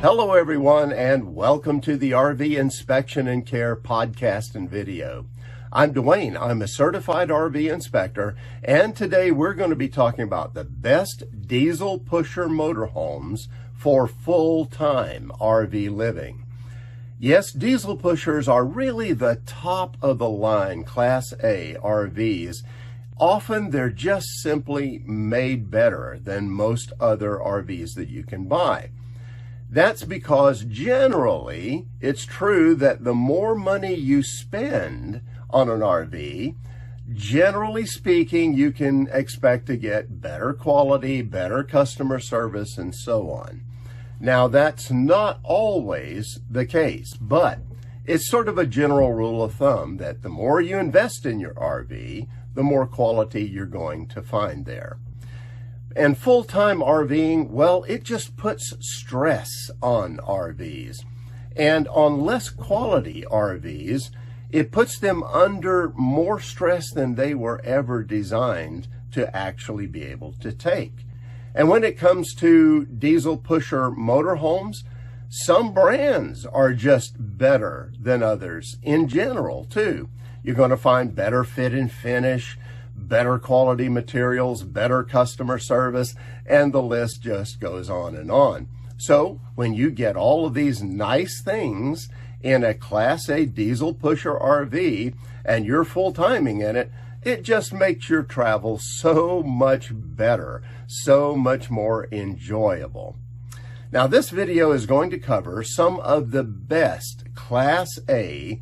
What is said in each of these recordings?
Hello everyone, and welcome to the RV Inspection and Care podcast and video. I'm Dwayne. I'm a certified RV inspector, and today we're going to be talking about the best diesel pusher motorhomes for full-time RV living. Yes, diesel pushers are really the top of the line Class A RVs. Often they're just simply made better than most other RVs that you can buy. That's because generally it's true that the more money you spend on an RV, generally speaking, you can expect to get better quality, better customer service, and so on. Now, that's not always the case, but it's sort of a general rule of thumb that the more you invest in your RV, the more quality you're going to find there. And full-time RVing, well, it just puts stress on RVs. And on less quality RVs, it puts them under more stress than they were ever designed to actually be able to take. And when it comes to diesel pusher motorhomes, some brands are just better than others in general, too. You're going to find better fit and finish, better quality materials, better customer service, and the list just goes on and on. So when you get all of these nice things in a Class A diesel pusher RV and you're full-timing in it, it just makes your travel so much better, so much more enjoyable. Now, this video is going to cover some of the best Class A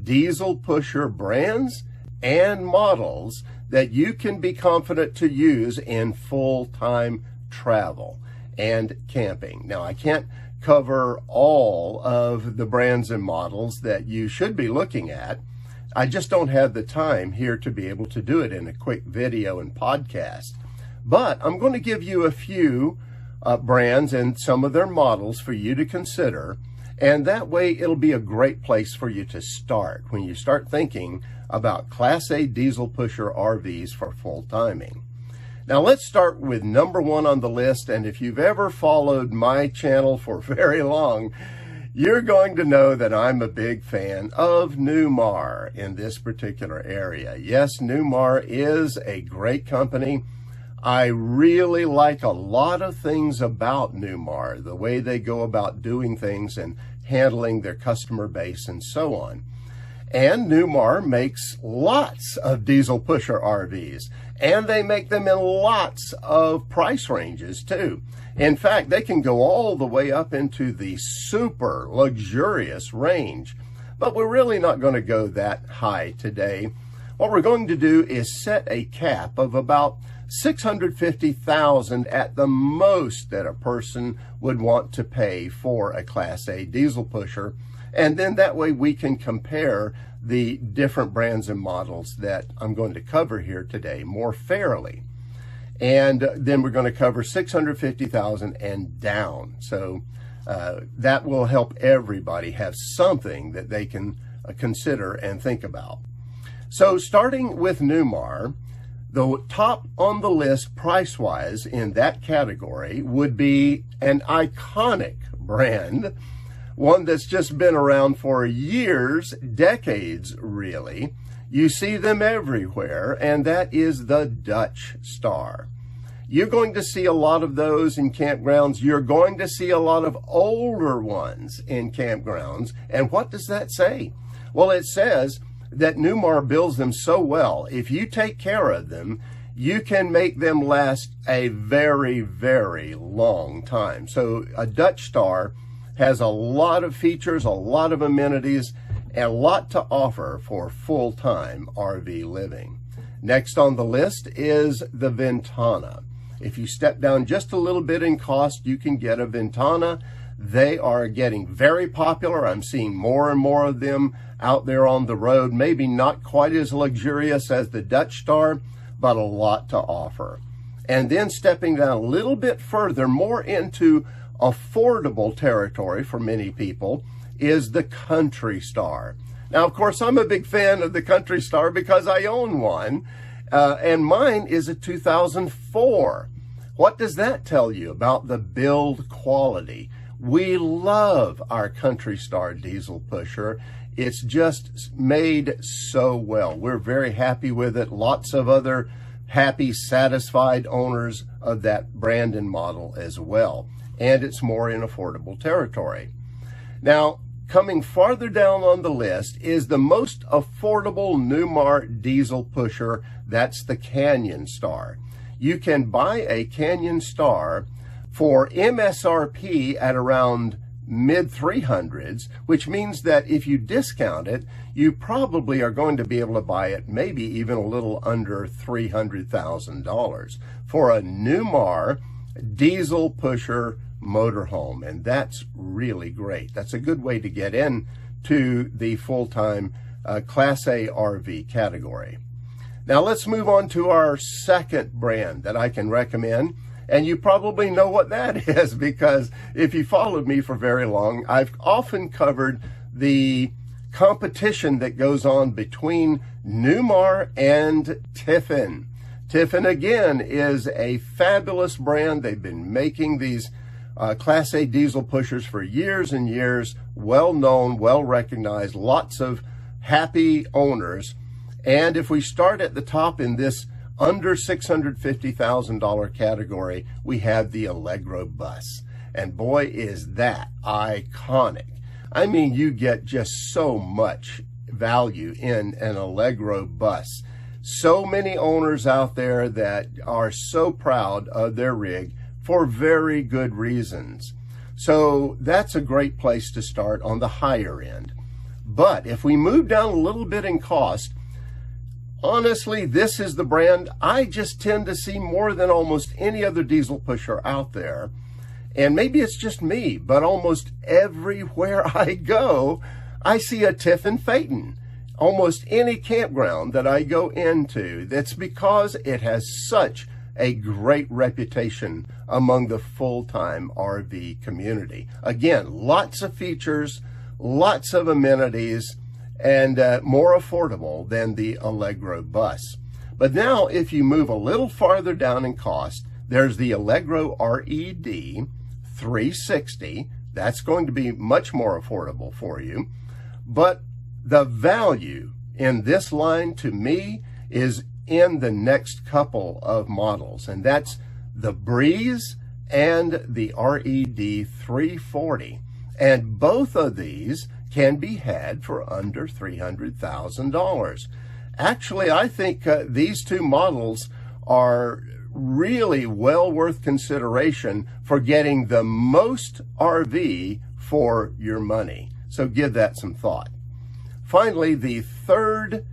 diesel pusher brands and models that you can be confident to use in full-time travel and camping. Now, I can't cover all of the brands and models that you should be looking at. I just don't have the time here to be able to do it in a quick video and podcast. But I'm going to give you a few brands and some of their models for you to consider. And that way, it'll be a great place for you to start when you start thinking about Class A diesel pusher RVs for full-timing. Now, let's start with number one on the list. And if you've ever followed my channel for very long, you're going to know that I'm a big fan of Newmar in this particular area. Yes, Newmar is a great company. I really like a lot of things about Newmar, the way they go about doing things and handling their customer base and so on. And Newmar makes lots of diesel pusher RVs, and they make them in lots of price ranges too. In fact, they can go all the way up into the super luxurious range, but we're really not going to go that high today. What we're going to do is set a cap of about $650,000 at the most that a person would want to pay for a Class A diesel pusher. And then that way we can compare the different brands and models that I'm going to cover here today more fairly. And then we're going to cover $650,000 and down. So that will help everybody have something that they can consider and think about. So starting with Newmar, the top on the list price-wise in that category would be an iconic brand, one that's just been around for years, decades really. You see them everywhere, and that is the Dutch Star. You're going to see a lot of those in campgrounds. You're going to see a lot of older ones in campgrounds. And what does that say? Well, it says that Newmar builds them so well, if you take care of them, you can make them last a very, very long time. So a Dutch Star has a lot of features, a lot of amenities, and a lot to offer for full-time RV living. Next on the list is the Ventana. If you step down just a little bit in cost, you can get a Ventana. They are getting very popular. I'm seeing more and more of them out there on the road. Maybe not quite as luxurious as the Dutch Star, but a lot to offer. And then stepping down a little bit further, more into affordable territory for many people, is the Country Star. Now, of course, I'm a big fan of the Country Star because I own one, and mine is a 2004. What does that tell you about the build quality? We love our Country Star diesel pusher. It's just made so well. We're very happy with it. Lots of other happy, satisfied owners of that brand and model as well. And it's more in affordable territory. Now, coming farther down on the list is the most affordable Newmar diesel pusher. That's the Canyon Star. You can buy a Canyon Star for MSRP at around mid-300s, which means that if you discount it, you probably are going to be able to buy it maybe even a little under $300,000 for a Newmar diesel pusher motorhome, and that's really great. That's a good way to get into the full-time Class A RV category. Now let's move on to our second brand that I can recommend. And you probably know what that is, because if you followed me for very long, I've often covered the competition that goes on between Newmar and Tiffin. Tiffin, again, is a fabulous brand. They've been making these Class A diesel pushers for years and years, well known, well recognized, lots of happy owners. And if we start at the top in this under $650,000 category, we have the Allegro bus. And boy, is that iconic. I mean, you get just so much value in an Allegro bus. So many owners out there that are so proud of their rig for very good reasons. So that's a great place to start on the higher end. But if we move down a little bit in cost, honestly, this is the brand I just tend to see more than almost any other diesel pusher out there. And maybe it's just me, but almost everywhere I go, I see a Tiffin Phaeton. Almost any campground that I go into, that's because it has such a great reputation among the full-time RV community. Again, lots of features, lots of amenities, and more affordable than the Allegro bus. But now, if you move a little farther down in cost, there's the Allegro RED 360. That's going to be much more affordable for you. But the value in this line, to me, is in the next couple of models, and that's the Breeze and the RED 340. And both of these can be had for under $300,000. Actually, I think these two models are really well worth consideration for getting the most RV for your money. So give that some thought. Finally, the third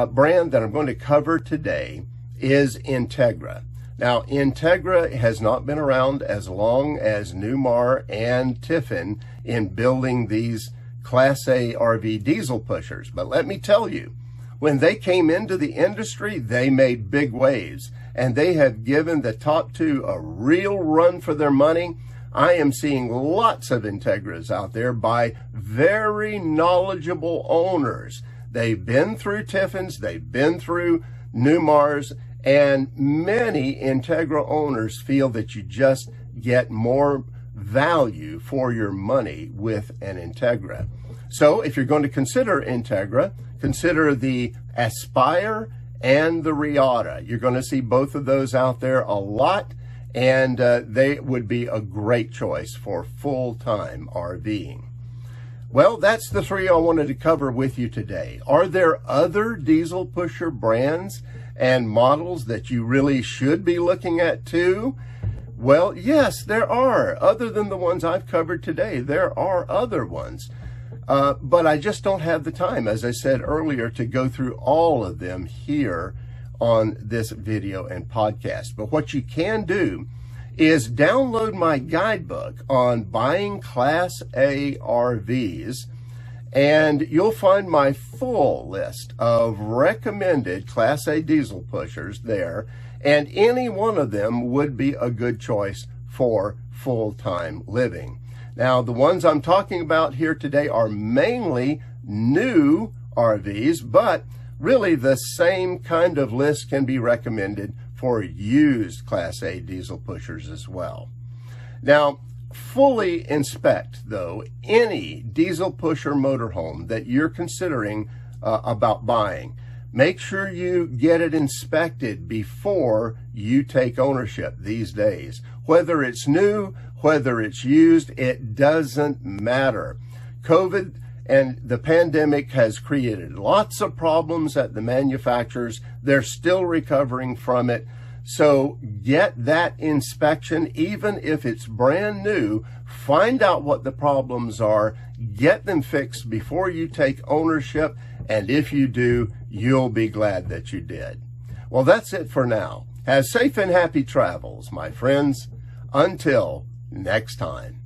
brand that I'm going to cover today is Integra. Now, Integra has not been around as long as Newmar and Tiffin in building these Class A RV diesel pushers. But let me tell you, when they came into the industry, they made big waves, and they have given the top two a real run for their money. I am seeing lots of Integras out there by very knowledgeable owners. They've been through Tiffins, they've been through Newmars, and many Integra owners feel that you just get more value for your money with an Integra. So if you're going to consider Integra, consider the Aspire and the Riata. You're going to see both of those out there a lot, and they would be a great choice for full-time RVing. Well, that's the three I wanted to cover with you today. Are there other diesel pusher brands and models that you really should be looking at too? Well, yes, there are. Other than the ones I've covered today, there are other ones. But I just don't have the time, as I said earlier, to go through all of them here on this video and podcast. But what you can do is download my guidebook on buying Class A RVs, and you'll find my full list of recommended Class A diesel pushers there, and any one of them would be a good choice for full-time living. Now, the ones I'm talking about here today are mainly new RVs, but really the same kind of list can be recommended for used Class A diesel pushers as well. Now, Fully inspect, though, any diesel pusher motorhome that you're considering about buying. Make sure you get it inspected before you take ownership these days. Whether it's new, whether it's used, it doesn't matter. COVID and the pandemic has created lots of problems at the manufacturers. They're still recovering from it. So get that inspection, even if it's brand new. Find out what the problems are, get them fixed before you take ownership, and if you do, you'll be glad that you did. Well, that's it for now. Have safe and happy travels, my friends. Until next time.